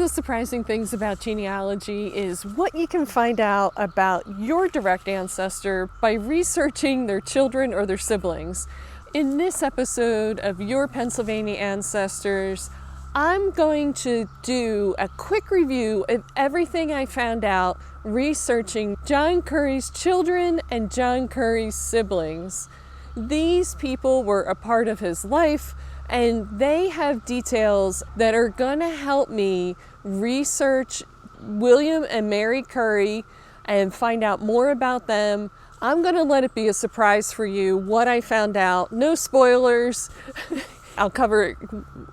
the surprising things about genealogy is what you can find out about your direct ancestor by researching their children or their siblings. In this episode of Your Pennsylvania Ancestors, I'm going to do a quick review of everything I found out researching John Curry's children and John Curry's siblings. These people were a part of his life, and they have details that are going to help me research William and Mary Curry and find out more about them. I'm going to let it be a surprise for you what I found out. No spoilers. I'll cover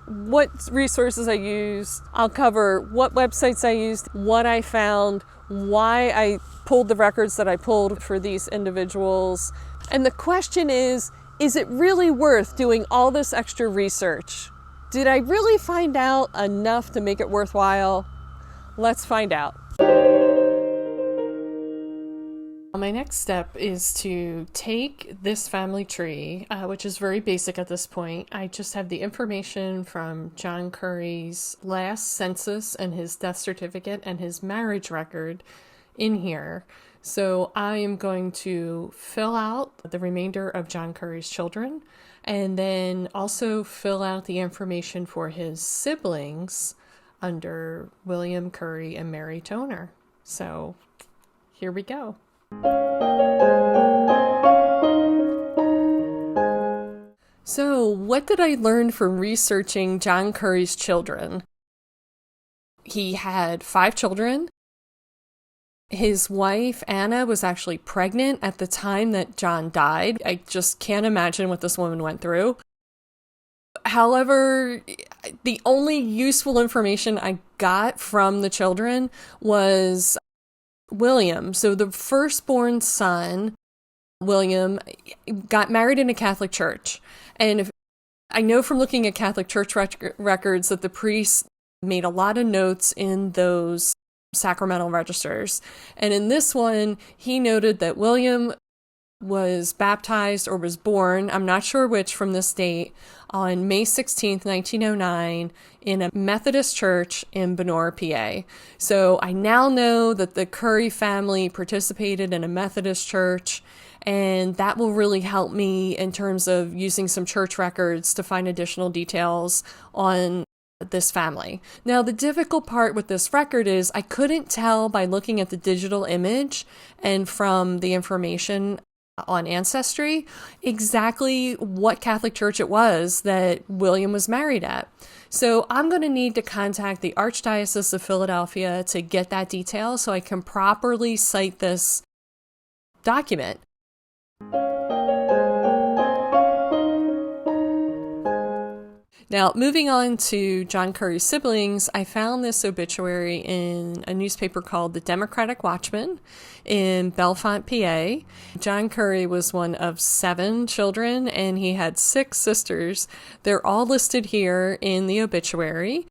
what resources I used. I'll cover what websites I used, what I found, why I pulled the records that I pulled for these individuals. And the question is it really worth doing all this extra research? Did I really find out enough to make it worthwhile? Let's find out. My next step is to take this family tree, which is very basic at this point. I just have the information from John Curry's last census and his death certificate and his marriage record in here. So I am going to fill out the remainder of John Curry's children and then also fill out the information for his siblings under William Curry and Mary Toner. So here we go. So what did I learn from researching John Curry's children? He had 5 children. His wife, Anna, was actually pregnant at the time that John died. I just can't imagine what this woman went through. However, the only useful information I got from the children was William. So the firstborn son, William, got married in a Catholic church. And I know from looking at Catholic church records that the priest made a lot of notes in those sacramental registers. And in this one, he noted that William was baptized or was born, I'm not sure which from this date, on May 16th, 1909 in a Methodist church in Bonora, PA. So I now know that the Curry family participated in a Methodist church, and that will really help me in terms of using some church records to find additional details on this family. Now, the difficult part with this record is I couldn't tell by looking at the digital image and from the information on Ancestry exactly what Catholic church it was that William was married at. So I'm going to need to contact the Archdiocese of Philadelphia to get that detail so I can properly cite this document. Now, moving on to John Curry's siblings, I found this obituary in a newspaper called the Democratic Watchman in Bellefonte, PA. John Curry was one of 7 children, and he had 6 sisters. They're all listed here in the obituary.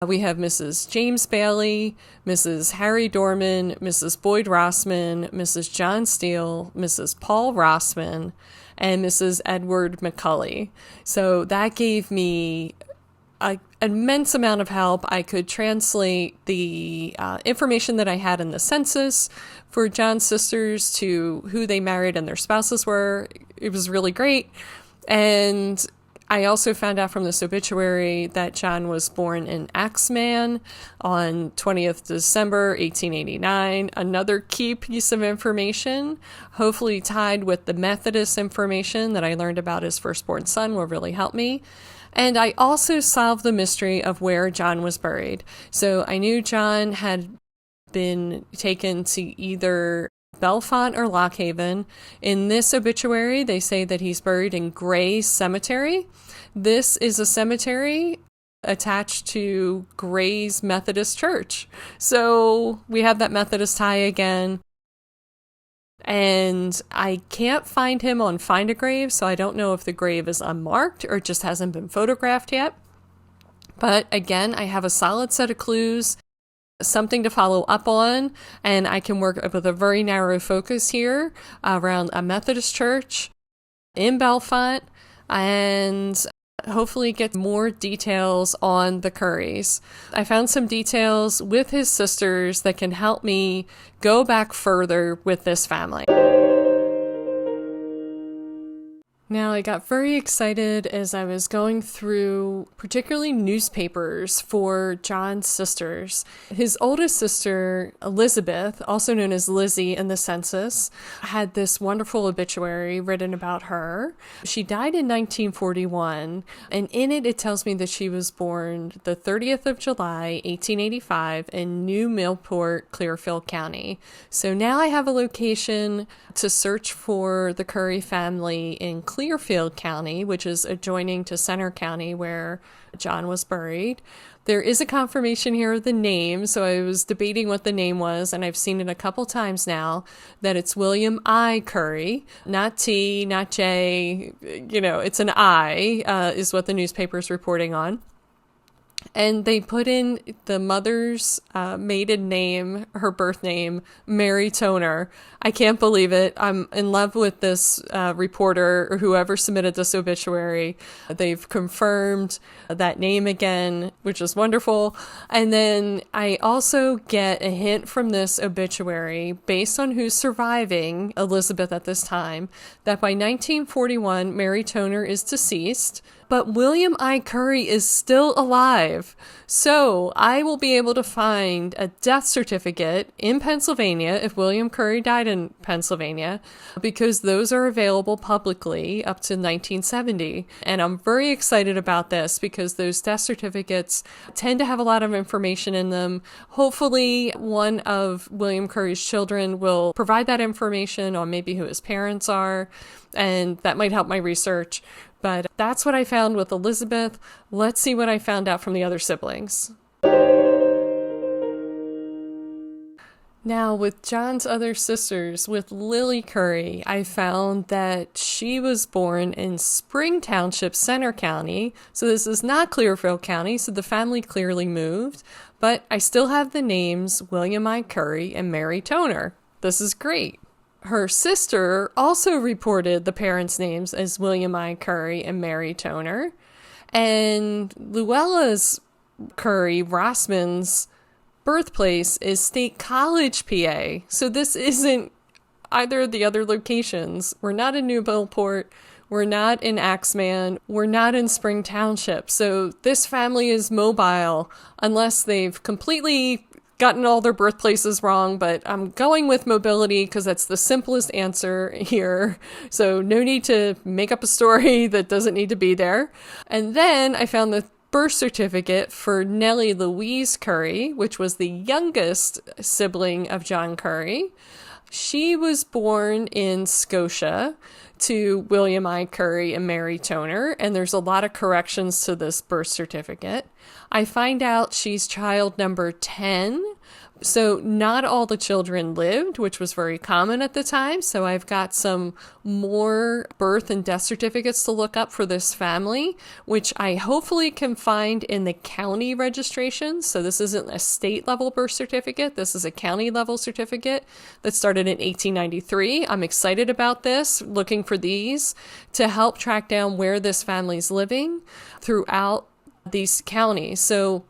We have Mrs. James Bailey, Mrs. Harry Dorman, Mrs. Boyd Rossman, Mrs. John Steele, Mrs. Paul Rossman, and Mrs. Edward McCulley. So that gave me an immense amount of help. I could translate the information that I had in the census for John's sisters to who they married and their spouses were. It was really great. And I also found out from this obituary that John was born in Axeman on 20th December 1889. Another key piece of information, hopefully tied with the Methodist information that I learned about his firstborn son, will really help me. And I also solved the mystery of where John was buried. So I knew John had been taken to either Bellefonte or Lock Haven. In this obituary, they say that he's buried in Gray's Cemetery. This is a cemetery attached to Gray's Methodist Church. So we have that Methodist tie again. And I can't find him on Find a Grave, so I don't know if the grave is unmarked or just hasn't been photographed yet. But again, I have a solid set of clues, something to follow up on, and I can work with a very narrow focus here around a Methodist church in Bellefonte and hopefully get more details on the Currys. I found some details with his sisters that can help me go back further with this family. Now, I got very excited as I was going through particularly newspapers for John's sisters. His oldest sister, Elizabeth, also known as Lizzie in the census, had this wonderful obituary written about her. She died in 1941, and in it tells me that she was born the 30th of July, 1885 in New Millport, Clearfield County. So now I have a location to search for the Curry family in Clearfield County, which is adjoining to Center County where John was buried. There is a confirmation here of the name, so I was debating what the name was, and I've seen it a couple times now, that it's William I. Curry, not T, not J, it's an I, is what the newspaper's reporting on. And they put in the mother's maiden name, her birth name, Mary Toner. I can't believe it. I'm in love with this reporter or whoever submitted this obituary. They've confirmed that name again, which is wonderful. And then I also get a hint from this obituary, based on who's surviving Elizabeth at this time, that by 1941, Mary Toner is deceased, but William I. Curry is still alive. So I will be able to find a death certificate in Pennsylvania if William Curry died in Pennsylvania, because those are available publicly up to 1970. And I'm very excited about this because those death certificates tend to have a lot of information in them. Hopefully one of William Curry's children will provide that information on maybe who his parents are, and that might help my research. But that's what I found with Elizabeth. Let's see what I found out from the other siblings. Now, with John's other sisters, with Lily Curry, I found that she was born in Spring Township, Center County. So this is not Clearfield County, so the family clearly moved. But I still have the names William I. Curry and Mary Toner. This is great. Her sister also reported the parents' names as William I. Curry and Mary Toner. And Luella's Curry, Rossman's birthplace is State College, PA. So this isn't either of the other locations. We're not in New Millport. We're not in Axeman. We're not in Spring Township. So this family is mobile unless they've completely gotten all their birthplaces wrong, but I'm going with mobility because that's the simplest answer here. So no need to make up a story that doesn't need to be there. And then I found the birth certificate for Nellie Louise Curry, which was the youngest sibling of John Curry. She was born in Scotia to William I. Curry and Mary Toner, and there's a lot of corrections to this birth certificate. I find out she's child number 10. So not all the children lived, which was very common at the time. So I've got some more birth and death certificates to look up for this family, which I hopefully can find in the county registration. So this isn't a state level birth certificate. This is a county level certificate that started in 1893. I'm excited about this, looking for these to help track down where this family's living throughout these counties. So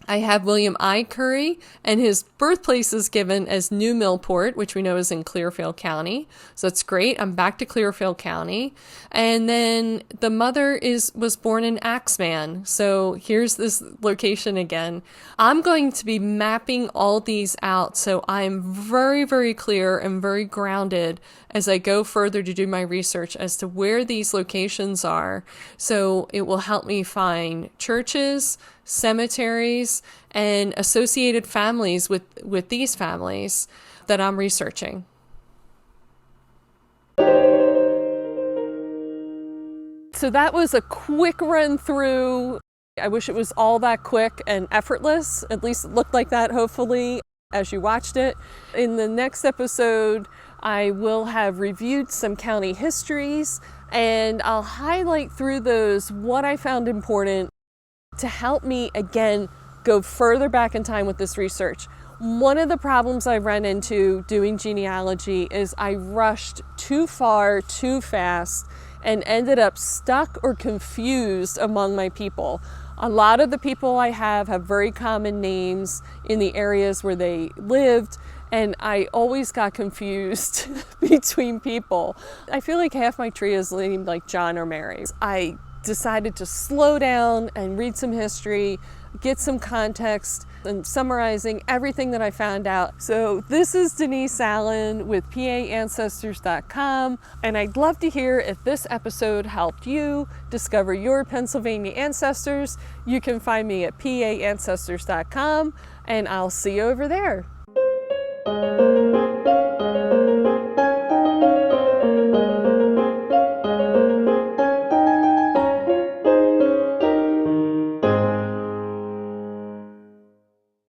I have William I. Curry, and his birthplace is given as New Millport, which we know is in Clearfield County. So that's great. I'm back to Clearfield County. And then the mother was born in Axeman. So here's this location again. I'm going to be mapping all these out, so I'm very, very clear and very grounded as I go further to do my research as to where these locations are. So it will help me find churches, cemeteries, and associated families with these families that I'm researching. So that was a quick run through. I wish it was all that quick and effortless. At least it looked like that, hopefully, as you watched it. In the next episode, I will have reviewed some county histories, and I'll highlight through those what I found important to help me, again, go further back in time with this research. One of the problems I ran into doing genealogy is I rushed too far, too fast, and ended up stuck or confused among my people. A lot of the people I have very common names in the areas where they lived, and I always got confused between people. I feel like half my tree is named like John or Mary. I decided to slow down and read some history, get some context, and summarizing everything that I found out. So this is Denise Allen with PAAncestors.com, and I'd love to hear if this episode helped you discover your Pennsylvania ancestors. You can find me at PAAncestors.com, and I'll see you over there.